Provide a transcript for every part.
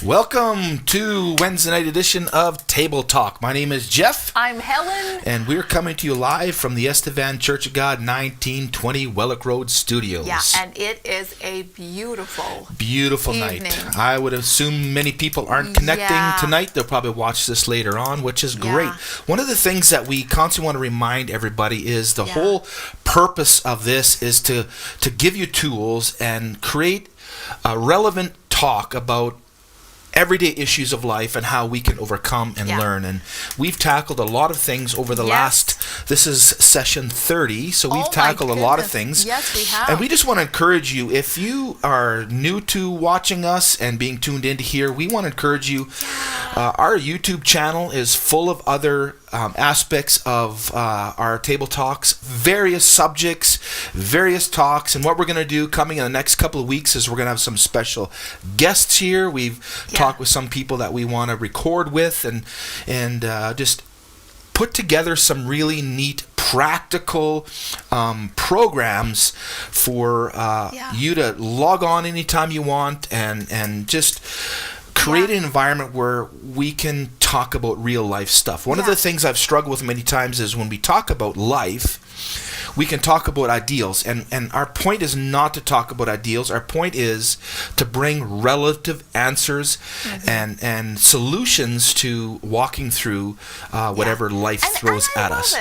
Welcome to Wednesday night edition of Table Talk. My name is Geoff. I'm Helen. And we're coming to you live from the Estevan Church of God 1920 Wellick Road Studios. Yeah, and it is a beautiful night. I would assume many people aren't connecting tonight. They'll probably watch this later on, which is great. One of the things that we constantly want to remind everybody is the whole purpose of this is to give you tools and create a relevant talk about everyday issues of life and how we can overcome and learn. And we've tackled a lot of things over the last, this is session 30, so we've tackled a lot of things. Yes, we have. And we just want to encourage you, if you are new to watching us and being tuned into here, we want to encourage you. Our YouTube channel is full of other aspects of our table talks, various subjects, various talks. And what we're going to do coming in the next couple of weeks is we're going to have some special guests here. We've talked with some people that we want to record with and just put together some really neat practical programs for you to log on anytime you want and just create an environment where we can talk about real life stuff. One of the things I've struggled with many times is when we talk about life, we can talk about ideals, and our point is not to talk about ideals. Our point is to bring relative answers and solutions to walking through whatever life throws at us.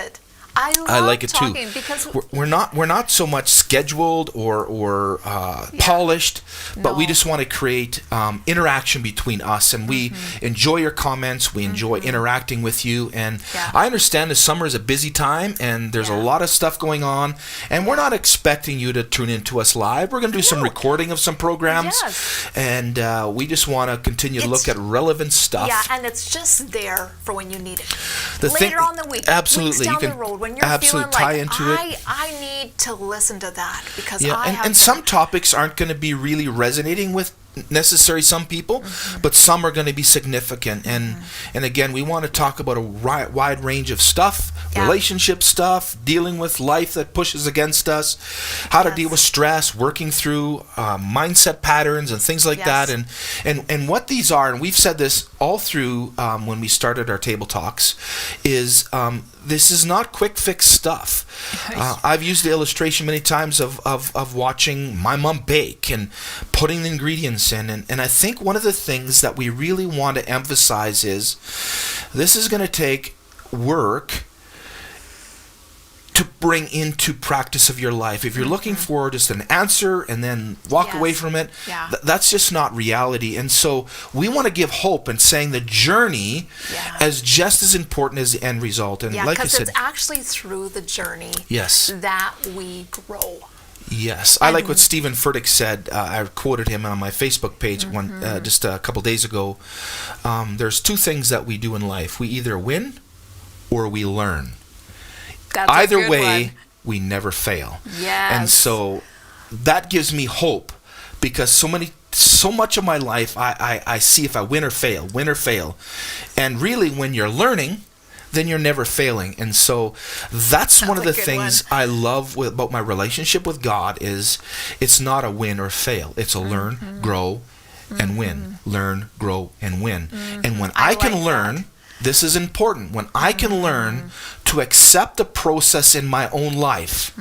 I like it too. Because we're not so much scheduled or polished, but we just want to create interaction between us, and we enjoy your comments. We enjoy interacting with you, and I understand the summer is a busy time, and there's a lot of stuff going on, and we're not expecting you to tune into us live. We're going to do some recording of some programs, and we just want to continue to look at relevant stuff. Yeah, and it's just there for when you need it. Later on the week, absolutely, weeks down you can the road, when you're feeling tie like, into I need to listen to that because and some topics aren't going to be really resonating with necessarily some people, but some are going to be significant. And again, we want to talk about a wide range of stuff, relationship stuff, dealing with life that pushes against us, how to deal with stress, working through mindset patterns and things like that. And what these are, and we've said this all through when we started our table talks, is this is not quick fix stuff. I've used the illustration many times of watching my mom bake and putting the ingredients in. And I think one of the things that we really want to emphasize is this is going to take work to bring into practice of your life. If you're looking for just an answer and then walk away from it, that's just not reality. And so we want to give hope and saying the journey as just as important as the end result. And like I said, because it's actually through the journey that we grow. Yes, I like what Stephen Furtick said. I quoted him on my Facebook page just a couple days ago. There's two things that we do in life. We either win or we learn. That's Either way, we never fail. Yes. And so that gives me hope because so much of my life I see if I win or fail. And really when you're learning, then you're never failing. And so that's one of the things I love about my relationship with God is it's not a win or fail. It's a learn, grow, and win. Learn, grow, and win. And when I can learn, this is important, when I can learn to accept the process in my own life,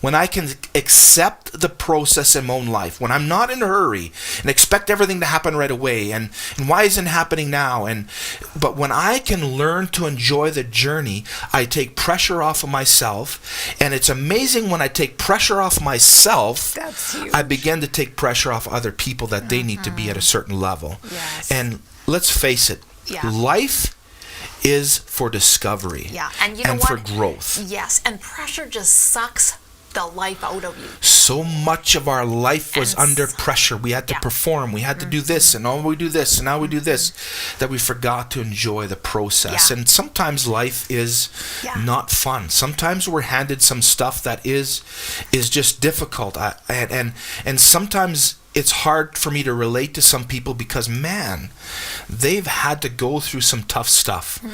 when I can accept the process in my own life, when I'm not in a hurry and expect everything to happen right away, and why isn't it happening now? But when I can learn to enjoy the journey, I take pressure off of myself, and it's amazing when I take pressure off myself, I begin to take pressure off other people that they need to be at a certain level. And let's face it, life is for discovery and for growth. Yes, and pressure just sucks the life out of you. So much of our life was under pressure. We had to perform. We had to do this, and we do this, and now we do this, that we forgot to enjoy the process. And sometimes life is not fun. Sometimes we're handed some stuff that is just difficult. And sometimes it's hard for me to relate to some people because, man, they've had to go through some tough stuff.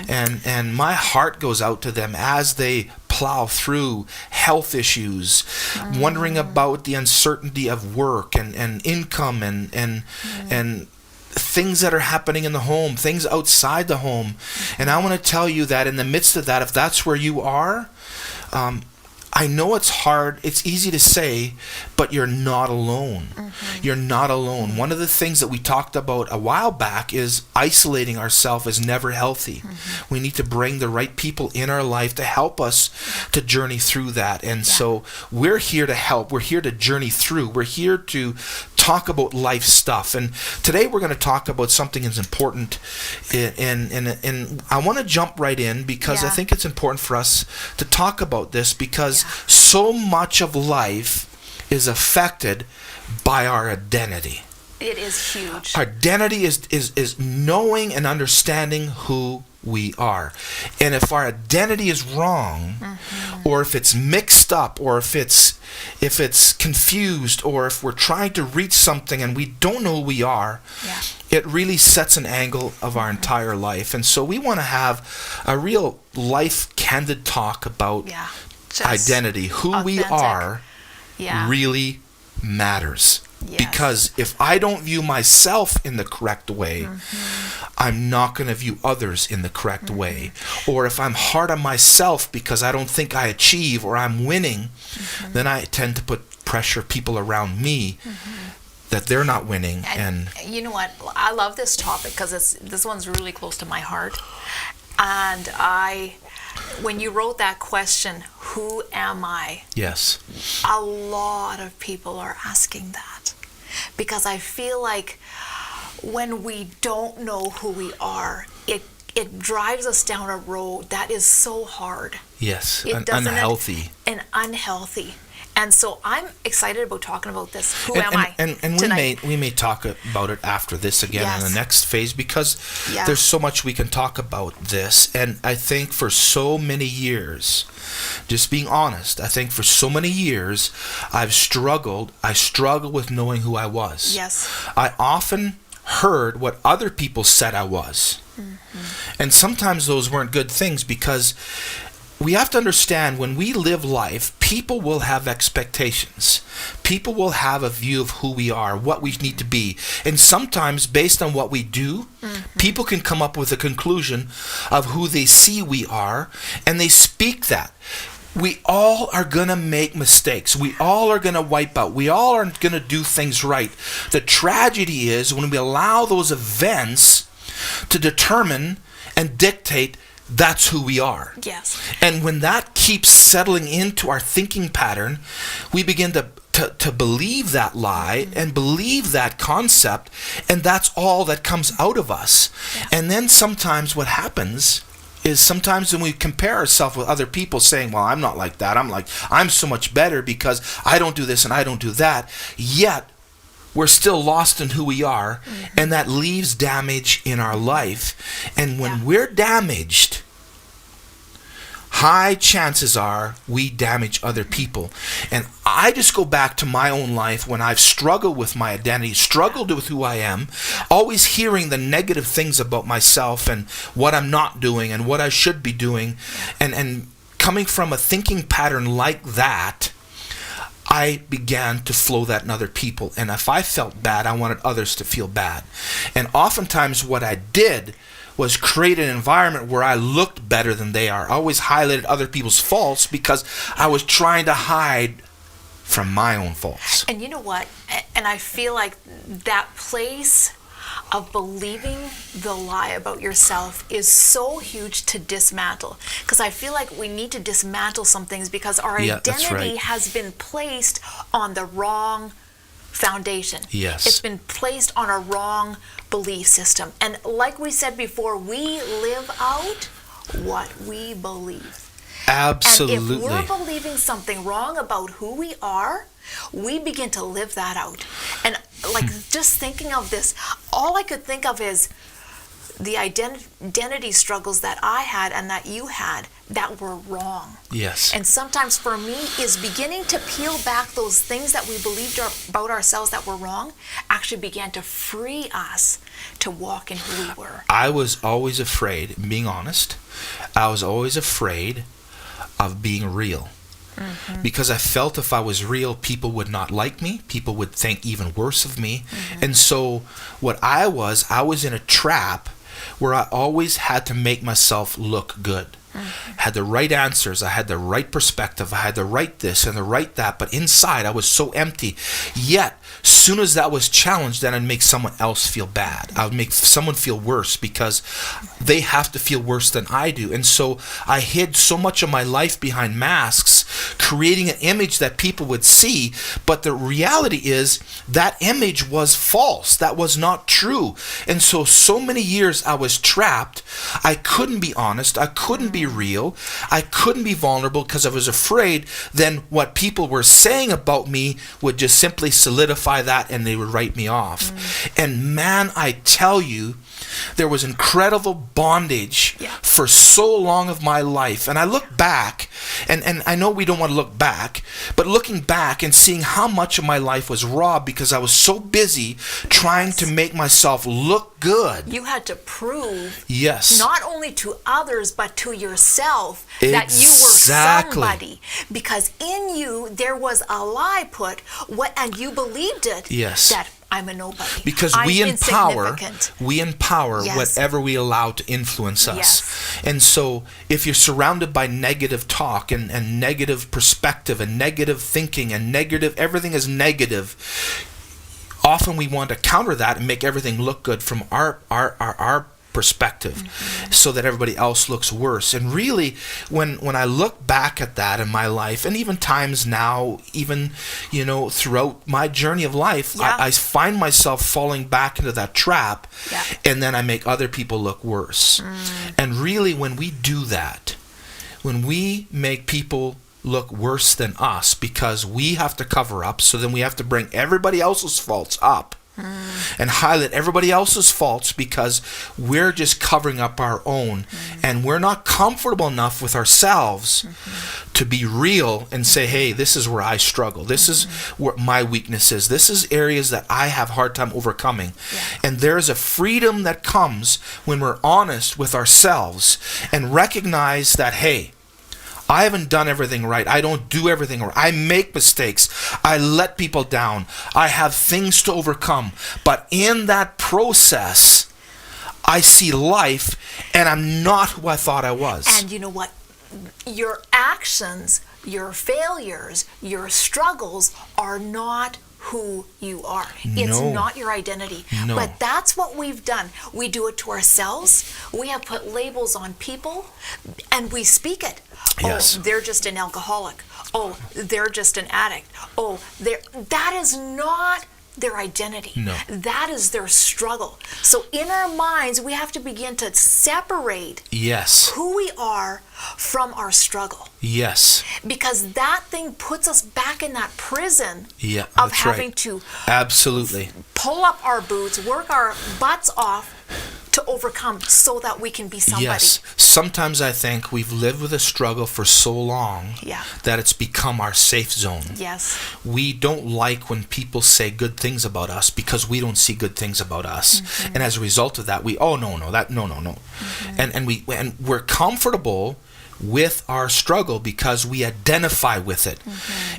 And my heart goes out to them as they plow through health issues, wondering about the uncertainty of work and income and things that are happening in the home, things outside the home. And I want to tell you that in the midst of that, if that's where you are, I know it's hard, it's easy to say, but you're not alone. You're not alone. One of the things that we talked about a while back is isolating ourselves is never healthy. We need to bring the right people in our life to help us to journey through that. And so we're here to help. We're here to journey through. We're here to talk about life stuff. And today we're going to talk about something that's important. And I want to jump right in because I think it's important for us to talk about this because so much of life is affected by our identity. It is huge. Our identity is knowing and understanding who we are. And if our identity is wrong, or if it's mixed up, or if it's confused, or if we're trying to reach something and we don't know who we are, it really sets an angle of our entire life. And so we want to have a real life candid talk about identity. Who authentic. We are really matters. Because if I don't view myself in the correct way, I'm not going to view others in the correct way. Or if I'm hard on myself because I don't think I achieve or I'm winning, then I tend to put pressure people around me that they're not winning. And you know what? I love this topic because this one's really close to my heart. And when you wrote that question, who am I? Yes. A lot of people are asking that because I feel like when we don't know who we are, it drives us down a road that is so hard. Yes, unhealthy. And unhealthy. And so I'm excited about talking about this. Who am I? And we may talk about it after this again in the next phase because there's so much we can talk about this. And I think for so many years, just being honest, I think for so many years I struggled with knowing who I was. Yes. I often heard what other people said I was. And sometimes those weren't good things because we have to understand when we live life, people will have expectations. People will have a view of who we are, what we need to be. And sometimes based on what we do, people can come up with a conclusion of who they see we are, and they speak that. We all are going to make mistakes. We all are going to wipe out. We all are going to do things right. The tragedy is when we allow those events to determine and dictate that's who we are. Yes. And when that keeps settling into our thinking pattern, we begin to believe that lie and believe that concept, and that's all that comes out of us. Yeah. And then sometimes what happens is sometimes when we compare ourselves with other people saying, well, I'm not like that. I'm so much better because I don't do this and I don't do that. Yet we're still lost in who we are, and that leaves damage in our life. And when we're damaged, high chances are we damage other people. And I just go back to my own life when I've struggled with my identity, struggled with who I am, always hearing the negative things about myself and what I'm not doing and what I should be doing. And coming from a thinking pattern like that, I began to flow that in other people. And if I felt bad, I wanted others to feel bad. And oftentimes what I did was create an environment where I looked better than they are. I always highlighted other people's faults because I was trying to hide from my own faults. And you know what? And I feel like that place of believing the lie about yourself is so huge to dismantle, because I feel like we need to dismantle some things because our identity has been placed on the wrong foundation. Yes. It's been placed on a wrong belief system. And like we said before, we live out what we believe. Absolutely. And if we're believing something wrong about who we are, we begin to live that out. And just thinking of this, all I could think of is the identity struggles that I had and that you had that were wrong. Yes. And sometimes for me is beginning to peel back those things that we believed about ourselves that were wrong actually began to free us to walk in who we were. I was always afraid, being honest, I was always afraid of being real. because I felt if I was real, people would not like me. People would think even worse of me. And so what I was in a trap where I always had to make myself look good. Had the right answers, I had the right perspective, I had the right this and the right that, but inside I was so empty. Yet, soon as that was challenged, then I'd make someone else feel bad. I would make someone feel worse because they have to feel worse than I do. And so I hid so much of my life behind masks, creating an image that people would see, but the reality is that image was false. That was not true. And so many years I was trapped. I couldn't be honest. I couldn't be real. I couldn't be vulnerable because I was afraid then what people were saying about me would just simply solidify that and they would write me off. And man, I tell you, there was incredible bondage for so long of my life. And I look back, and I know we don't want to look back, but looking back and seeing how much of my life was robbed because I was so busy trying to make myself look good. You had to prove not only to others, but to yourself that you were somebody. Because in you, there was a lie put, and you believed it, that I'm a nobody. Because we empower whatever we allow to influence us. And so if you're surrounded by negative talk and negative perspective and negative thinking and negative, everything is negative, often we want to counter that and make everything look good from our perspective so that everybody else looks worse. And really, when I look back at that in my life, and even times now, even throughout my journey of life, I find myself falling back into that trap, and then I make other people look worse. And really, when we do that, when we make people look worse than us because we have to cover up, so then we have to bring everybody else's faults up and highlight everybody else's faults because we're just covering up our own, and we're not comfortable enough with ourselves to be real and say, hey, this is where I struggle. This is where my weakness is. This is areas that I have a hard time overcoming. And there's a freedom that comes when we're honest with ourselves and recognize that, hey, I haven't done everything right. I don't do everything right. I make mistakes. I let people down. I have things to overcome. But in that process, I see life, and I'm not who I thought I was. And you know what? Your actions, your failures, your struggles are not who you are. It's not your identity. But that's what we've done. We do it to ourselves. We have put labels on people, and we speak it. Oh, they're just an alcoholic. Oh, they're just an addict. Oh, that is not their identity. That is their struggle. So in our minds, we have to begin to separate who we are from our struggle. Because that thing puts us back in that prison of having to pull up our boots, work our butts off to overcome so that we can be somebody. Sometimes I think we've lived with a struggle for so long that it's become our safe zone. We don't like when people say good things about us because we don't see good things about us. And as a result of that, and we're comfortable with our struggle because we identify with it.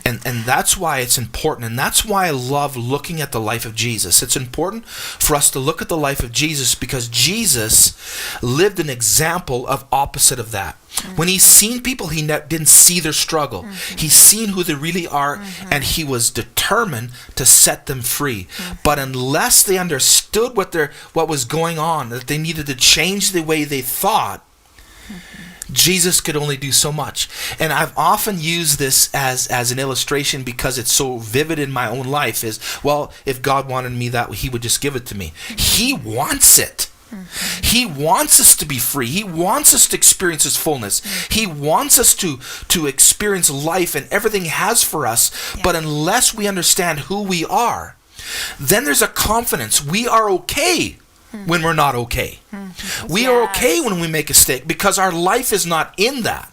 And that's why it's important, and that's why I love looking at the life of Jesus. It's important for us to look at the life of Jesus because Jesus lived an example of opposite of that. When he's seen people, he didn't see their struggle. He's seen who they really are, and he was determined to set them free. But unless they understood what was going on, that they needed to change the way they thought, Jesus could only do so much. And I've often used this as an illustration because it's so vivid in my own life is, well, if God wanted me that way, he would just give it to me. He wants it. He wants us to be free. He wants us to experience his fullness. He wants us to experience life and everything he has for us. But unless we understand who we are, then there's a confidence. We are okay when we're not okay. We are okay when we make a mistake because our life is not in that.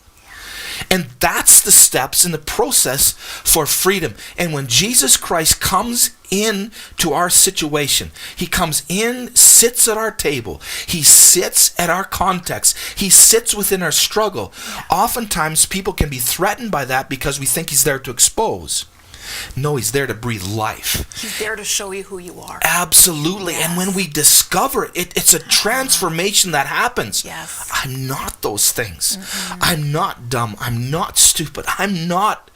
And that's the steps in the process for freedom. And when Jesus Christ comes in to our situation, he comes in, sits at our table, he sits at our context, he sits within our struggle. Oftentimes people can be threatened by that because we think he's there to expose. No, he's there to breathe life. He's there to show you who you are. Absolutely. Yes. And when we discover it, it's a transformation that happens. Yes. I'm not those things. I'm not dumb. I'm not stupid. I'm not,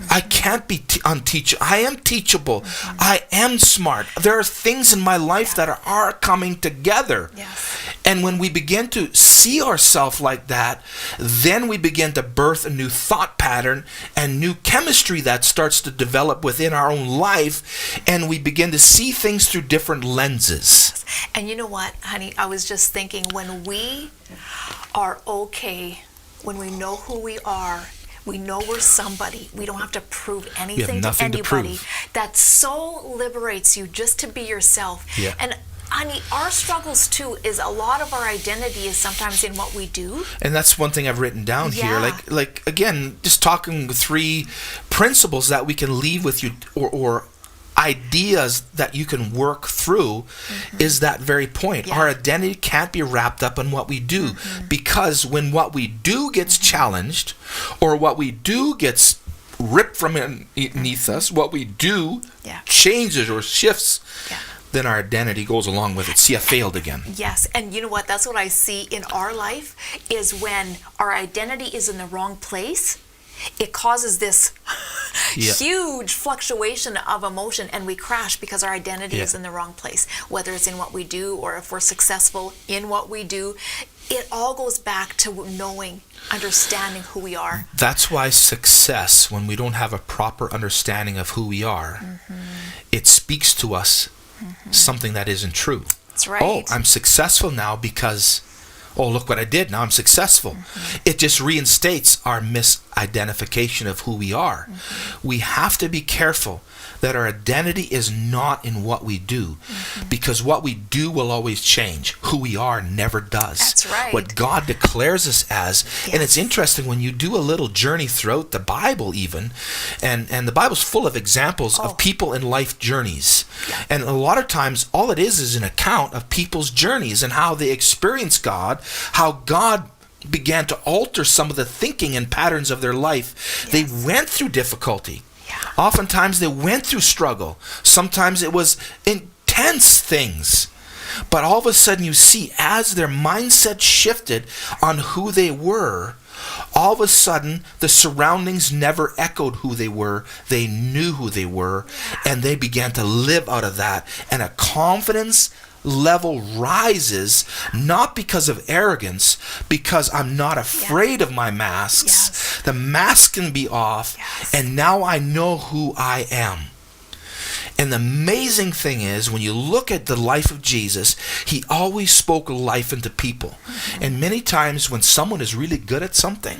I can't be unteachable. I am teachable. I am smart. There are things in my life that are coming together. Yes. And when we begin to see ourselves like that, then we begin to birth a new thought pattern and new chemistry that starts to develop within our own life, and we begin to see things through different lenses. And you know what, honey, I was just thinking, when we are okay, when we know who we are, we know we're somebody, we don't have to prove anything to nothing to anybody. prove. That so liberates you just to be yourself. Yeah. And honey, our struggles too is a lot of our identity is sometimes in what we do. And that's one thing I've written down here. Yeah. Like again, just talking 3 principles that we can leave with you, or ideas that you can work through, is that very point. Yeah. Our identity can't be wrapped up in what we do, because when what we do gets challenged, or what we do gets ripped from underneath us, what we do changes or shifts, then our identity goes along with it. See, I failed again. Yes, and you know what? That's what I see in our life, is when our identity is in the wrong place, it causes this huge fluctuation of emotion, and we crash because our identity is in the wrong place. Whether it's in what we do, or if we're successful in what we do, it all goes back to knowing, understanding who we are. That's why success, when we don't have a proper understanding of who we are, it speaks to us something that isn't true. That's right. Oh, I'm successful now because, oh, look what I did. Now I'm successful. It just reinstates our misidentification of who we are. We have to be careful that our identity is not in what we do, because what we do will always change. Who we are never does. That's right. What God declares us as. And it's interesting when you do a little journey throughout the Bible even, and the Bible's full of examples of people in life journeys. And a lot of times all it is an account of people's journeys and how they experience God, how God began to alter some of the thinking and patterns of their life. They went through difficulty. Oftentimes they went through struggle. Sometimes it was intense things. But all of a sudden you see, as their mindset shifted on who they were, all of a sudden the surroundings never echoed who they were. They knew who they were, and they began to live out of that. And a confidence level rises, not because of arrogance, because I'm not afraid of my masks. The mask can be off, and now I know who I am. And the amazing thing is, when you look at the life of Jesus, he always spoke life into people. And many times when someone is really good at something,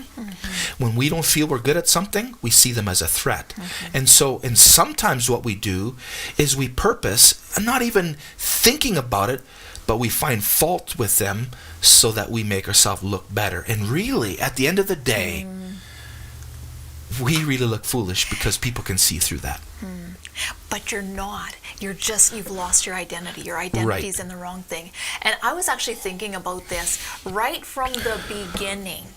when we don't feel we're good at something, we see them as a threat. And sometimes what we do is we purpose, and not even thinking about it, but we find fault with them so that we make ourselves look better. And really, at the end of the day, we really look foolish because people can see through that. But you're not. You've lost your identity. Your identity's in the wrong thing. And I was actually thinking about this right from the beginning.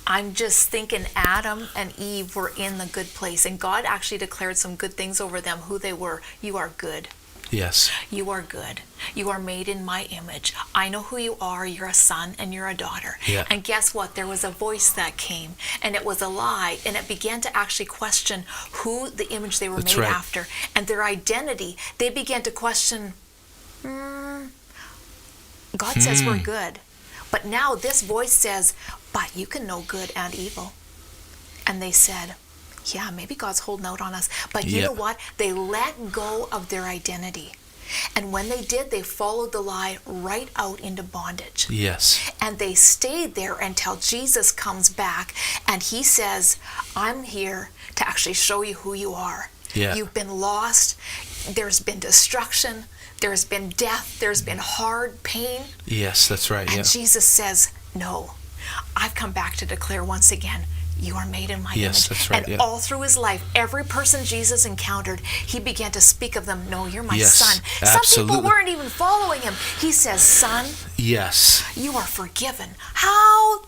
I'm just thinking Adam and Eve were in the good place, and God actually declared some good things over them, who they were. You are good. Yes. You are good. You are made in my image. I know who you are. You're a son and you're a daughter. Yeah. And guess what? There was a voice that came, and it was a lie, and it began to actually question who the image they were made after, and their identity. They began to question, God says we're good. But now this voice says, but you can know good and evil. And they said, yeah, maybe God's holding out on us. But you know what? They let go of their identity. And when they did, they followed the lie right out into bondage. Yes. And they stayed there until Jesus comes back, and he says, I'm here to actually show you who you are. Yeah. You've been lost. There's been destruction. There's been death. There's been hard pain. Yes, that's right. And Jesus says, no, I've come back to declare once again, you are made in my Yes, image. that's right, And yeah. all through his life, every person Jesus encountered, he began to speak of them. No, you're my Yes, son. Some absolutely. people weren't even following him. He says, son, Yes. you are forgiven. How?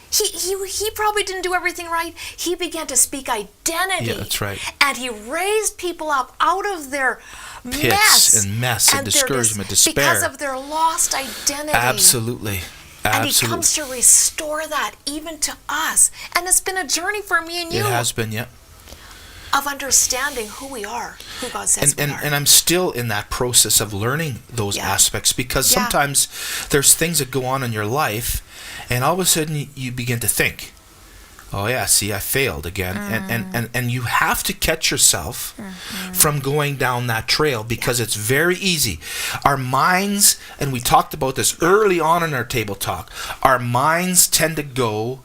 He probably didn't do everything right. He began to speak identity. Yeah, that's right. And he raised people up out of their Pits and mess and their discouragement, despair. because of their lost identity. Absolutely. And he Absolutely. comes to restore that even to us. And it's been a journey for me and you It has been, yeah. of understanding who we are, who God says we are. And I'm still in that process of learning those Yeah. aspects, because Yeah. sometimes there's things that go on in your life, and all of a sudden you begin to think, oh yeah, see, I failed again. And you have to catch yourself from going down that trail, because it's very easy. Our minds, and we talked about this early on in our table talk, our minds tend to go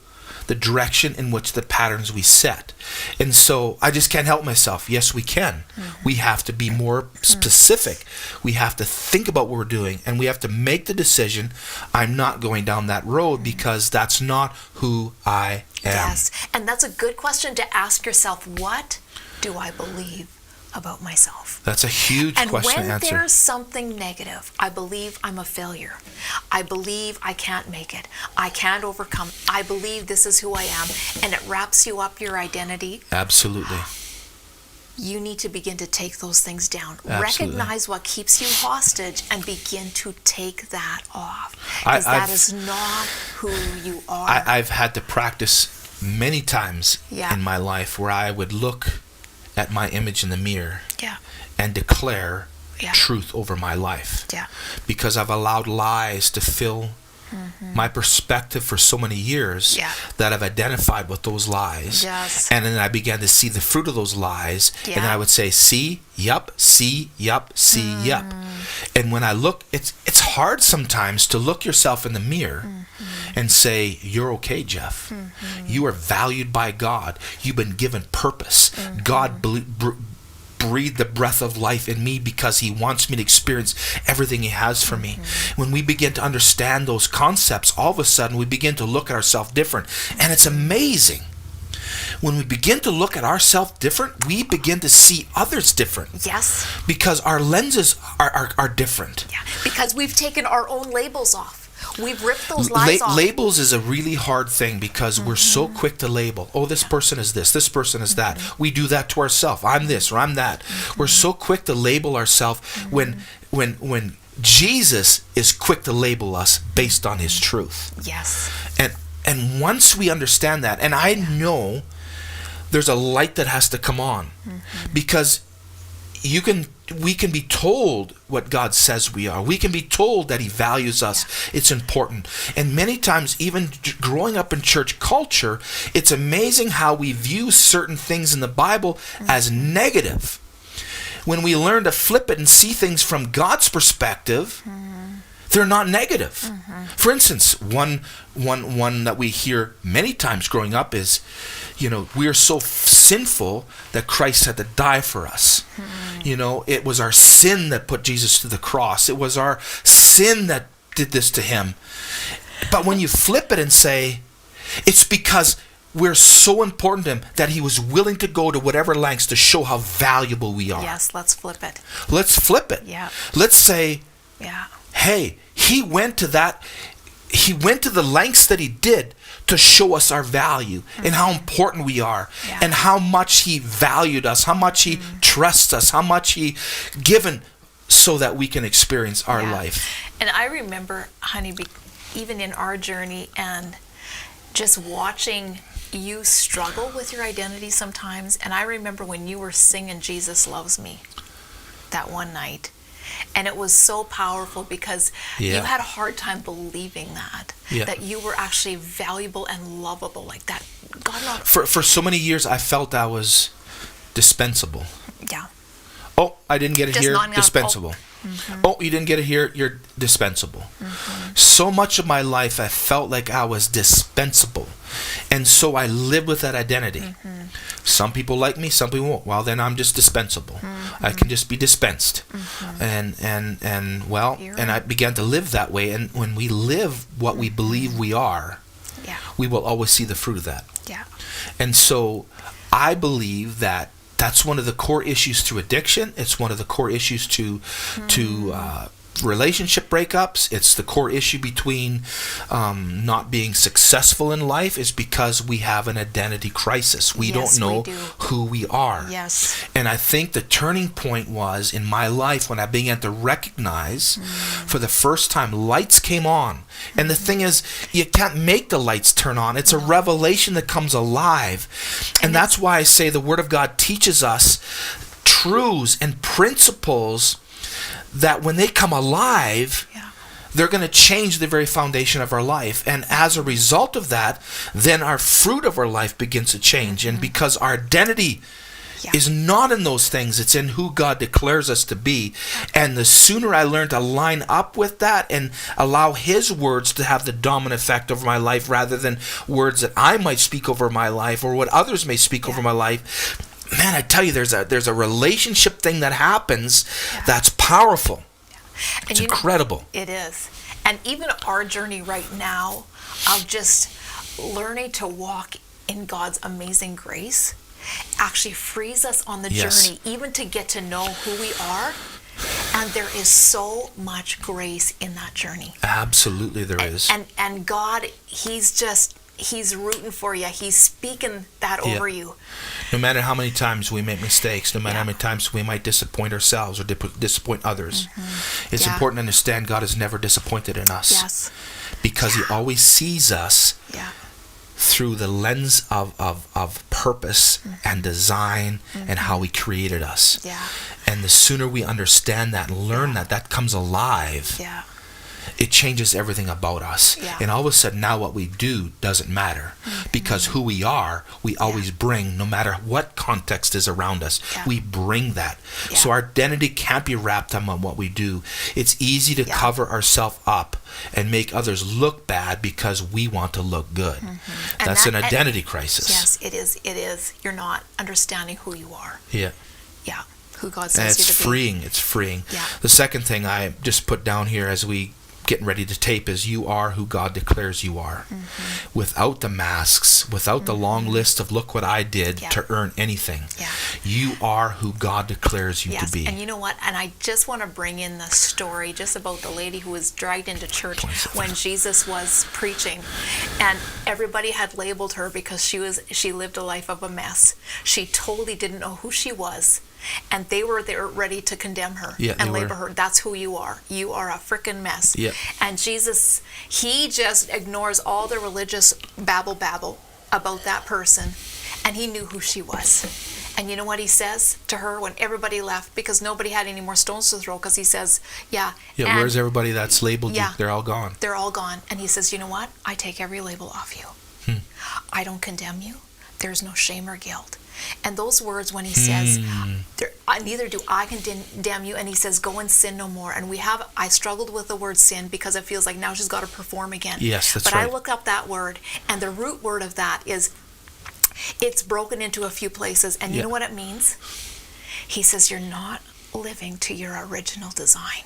the direction in which the patterns we set. And so I just can't help myself. Yes, we can. We have to be more specific. We have to think about what we're doing, and we have to make the decision, I'm not going down that road, because that's not who I am. Yes, and that's a good question to ask yourself. What do I believe about myself? That's a huge And question when to answer. there's something negative, I believe I'm a failure. I believe I can't make it. I can't overcome. I believe this is who I am. And it wraps you up, your identity. Absolutely. You need to begin to take those things down. Absolutely. Recognize what keeps you hostage and begin to take that off. I- Because that I've- is not who you are. I've had to practice many times Yeah. in my life where I would look at my image in the mirror Yeah. and declare Yeah. truth over my life, Yeah. because I've allowed lies to fill my perspective for so many years, Yeah. that I've identified with those lies. Yes. And then I began to see the fruit of those lies, and then Yeah. I would say, see, yup, see, yup, see, yup. And when I look, it's hard sometimes to look yourself in the mirror and say, you're okay, Geoff. You are valued by God. You've been given purpose. God breathe the breath of life in me because he wants me to experience everything he has for me. When we begin to understand those concepts, all of a sudden we begin to look at ourselves different. And it's amazing. When we begin to look at ourselves different, we begin to see others different, Yes. because our lenses are different. Yeah. Because we've taken our own labels off. We've ripped those lies off. Labels is a really hard thing, because we're so quick to label. Oh, this person is this person is that. We do that to ourselves. I'm this or I'm that. We're so quick to label ourselves when Jesus is quick to label us based on his truth. Yes. And once we understand that, and I know there's a light that has to come on, because we can be told what God says we are. We can be told that he values us. It's important. And many times, even growing up in church culture, it's amazing how we view certain things in the Bible as negative. When we learn to flip it and see things from God's perspective, they're not negative. For instance, one that we hear many times growing up is, we are so sinful that Christ had to die for us. It was our sin that put Jesus to the cross. It was our sin that did this to him. But when you flip it and say, it's because we're so important to him that he was willing to go to whatever lengths to show how valuable we are. Yes, let's flip it. Let's flip it. Yeah. Let's say, Yeah. hey, he went to the lengths that he did to show us our value and how important we are, Yeah. and how much he valued us, how much he trusts us, how much he given so that we can experience our Yeah. life. And I remember, honey, even in our journey and just watching you struggle with your identity sometimes. And I remember when you were singing Jesus Loves Me that one night. And it was so powerful because you had a hard time believing that you were actually valuable and lovable like that. God not For so many years, I felt I was dispensable. Yeah. Oh, I didn't get it Just here, not enough. dispensable. Oh, you didn't get it here, you're dispensable. So much of my life, I felt like I was dispensable. And so I lived with that identity. Some people like me, some people won't. Well, then I'm just dispensable. I can just be dispensed. And I began to live that way. And when we live what we believe we are, Yeah. we will always see the fruit of that. Yeah. And so I believe that that's one of the core issues to addiction. It's one of the core issues to relationship breakups. It's the core issue between not being successful in life, is because we have an identity crisis. We Yes, don't know we do. who we are. Yes. And I think the turning point was in my life when I began to recognize for the first time lights came on. And the thing is, you can't make the lights turn on. It's a revelation that comes alive. And that's why I say the Word of God teaches us truths and principles that when they come alive, they're going to change the very foundation of our life. And as a result of that, then our fruit of our life begins to change. And because our identity is not in those things, it's in who God declares us to be. And the sooner I learn to line up with that and allow His words to have the dominant effect over my life rather than words that I might speak over my life or what others may speak over my life, man, I tell you, there's a relationship thing that happens that's powerful. It's incredible. It is. And even our journey right now of just learning to walk in God's amazing grace actually frees us on the journey, even to get to know who we are. And there is so much grace in that journey. Absolutely there is. And God, He's rooting for you. He's speaking that over you. No matter how many times we make mistakes, no matter how many times we might disappoint ourselves or disappoint others, it's important to understand God is never disappointed in us. Yes. Because He always sees us through the lens of purpose and design and how He created us. Yeah. And the sooner we understand that and learn that comes alive, it changes everything about us. And all of a sudden now what we do doesn't matter, because who we are, we always bring, no matter what context is around us. We bring that. So our identity can't be wrapped up on what we do. It's easy to cover ourselves up and make others look bad because we want to look good. That's an identity crisis. Yes, it is. It is. You're not understanding who you are. Yeah. Who God And says you it's to freeing. It's freeing. Yeah. The second thing I just put down here as we getting ready to tape is you are who God declares you are. Without the masks, without the long list of look what I did to earn anything. You are who God declares you to be. And you know what? And I just want to bring in the story just about the lady who was dragged into church when Jesus was preaching, and everybody had labeled her because she lived a life of a mess. She totally didn't know who she was. And they were there ready to condemn her and label her. That's who you are. You are a freaking mess. And Jesus, He just ignores all the religious babble about that person. And He knew who she was. And you know what He says to her when everybody left? Because nobody had any more stones to throw. Because He says, where's everybody that's labeled you? They're all gone. They're all gone. And He says, you know what? I take every label off you. I don't condemn you. There's no shame or guilt. And those words, when He says, neither do I condemn you, and He says, go and sin no more. And I struggled with the word sin because it feels like now she's got to perform again. Yes, that's but right. I looked up that word, and the root word of that is, it's broken into a few places. And you know what it means? He says, you're not living to your original design.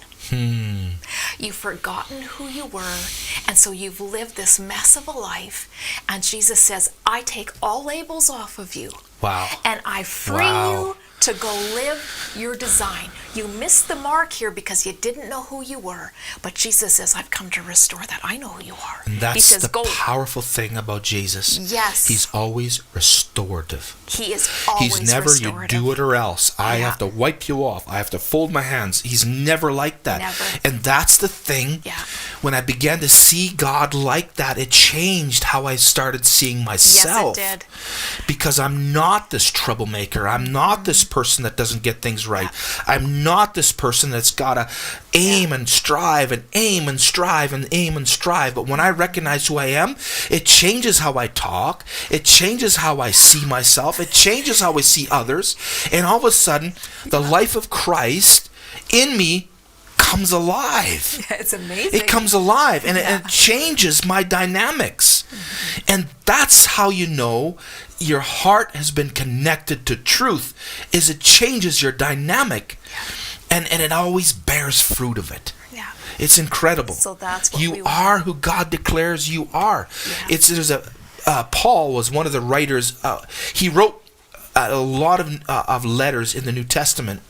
You've forgotten who you were, and so you've lived this mess of a life. And Jesus says, I take all labels off of you. Wow. And I free you to go live your design. You missed the mark here because you didn't know who you were. But Jesus says, I've come to restore that. I know who you are. And that's He says, the go. powerful thing about Jesus. Yes. He's always restorative. He is always He's never, restorative. you do it or else. I have to wipe you off. I have to fold my hands. He's never like that. Never. And that's the thing. When I began to see God like that, it changed how I started seeing myself. Yes, it did. Because I'm not this troublemaker. I'm not this person that doesn't get things right. I'm not this person that's got to aim and strive and aim and strive and aim and strive. But when I recognize who I am, it changes how I talk. It changes how I see myself. It changes how I see others. And all of a sudden, the life of Christ in me comes alive. It's amazing. It comes alive, and it changes my dynamics. And that's how you know your heart has been connected to truth, is it changes your dynamic. And it always bears fruit of it. It's incredible. So that's what you are who God declares you are. Yeah. Paul was one of the writers. He wrote a lot of letters in the New Testament,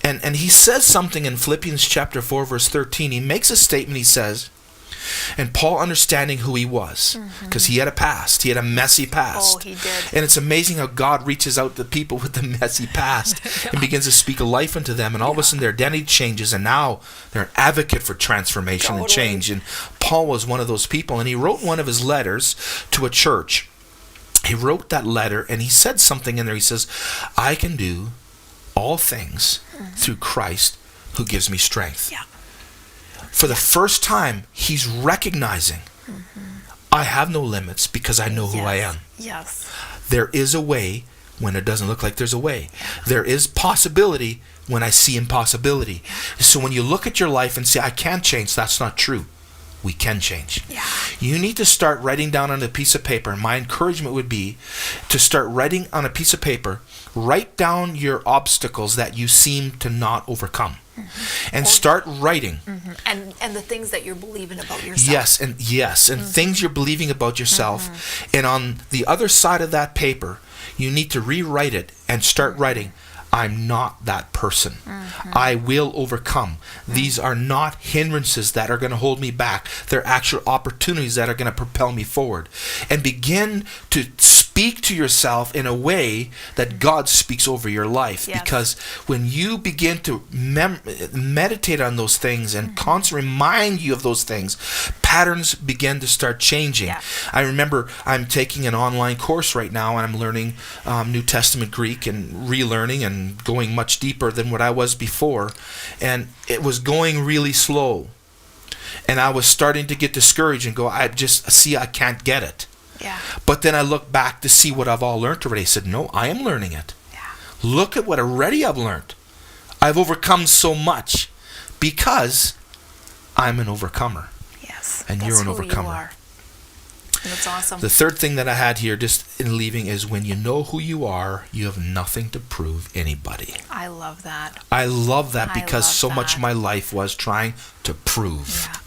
and he says something in Philippians chapter 4 verse 13. He makes a statement. He says, and Paul understanding who he was, because he had a past, he had a messy past. Oh, he did. And it's amazing how God reaches out to people with the messy past and begins to speak life into them, and all of a sudden their identity changes, and now they're an advocate for transformation and change. And Paul was one of those people, and he wrote one of his letters to a church. He wrote that letter, and he said something in there. He says, I can do all things through Christ who gives me strength. Yeah. For the first time, he's recognizing, I have no limits because I know who I am. Yes. There is a way when it doesn't look like there's a way. There is possibility when I see impossibility. So when you look at your life and say, I can't change, that's not true. We can change. Yeah. You need to start writing down on a piece of paper. And my encouragement would be to start writing on a piece of paper, write down your obstacles that you seem to not overcome. And start writing. And the things that you're believing about yourself. And things you're believing about yourself. And on the other side of that paper, you need to rewrite it and start writing, I'm not that person. I will overcome. These are not hindrances that are going to hold me back. They're actual opportunities that are going to propel me forward. And begin to speak to yourself in a way that God speaks over your life. Yes. Because when you begin to meditate on those things and constantly remind you of those things, patterns begin to start changing. Yeah. I remember I'm taking an online course right now, and I'm learning New Testament Greek and relearning and going much deeper than what I was before. And it was going really slow. And I was starting to get discouraged and go, I can't get it. Yeah. But then I look back to see what I've all learned already. I said, no, I am learning it. Yeah. Look at what already I've learned. I've overcome so much because I'm an overcomer. Yes. And you're an overcomer. You are. And that's awesome. The third thing that I had here just in leaving is when you know who you are, you have nothing to prove anybody. I love that. I love that I because love so much that. of my life was trying to prove. Yeah.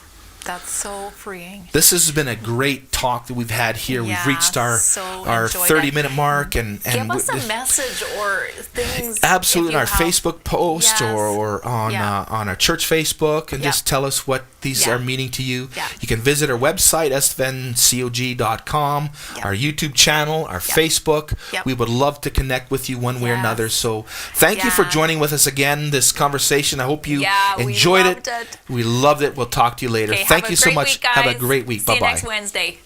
That's so freeing. This has been a great talk that we've had here. Yeah, We've reached our enjoyed 30-minute mark. And give us a message or things. Absolutely, on our have. Facebook post Yes. or on our church Facebook, and just tell us what these are meaning to you. Yeah. You can visit our website, svencog.com, our YouTube channel, our Facebook. We would love to connect with you one way or another. So thank you for joining with us again, this conversation. I hope you enjoyed it. We loved it. We'll talk to you later. Okay, Thank you so much. Week, have a great week. See Bye-bye. you next Wednesday.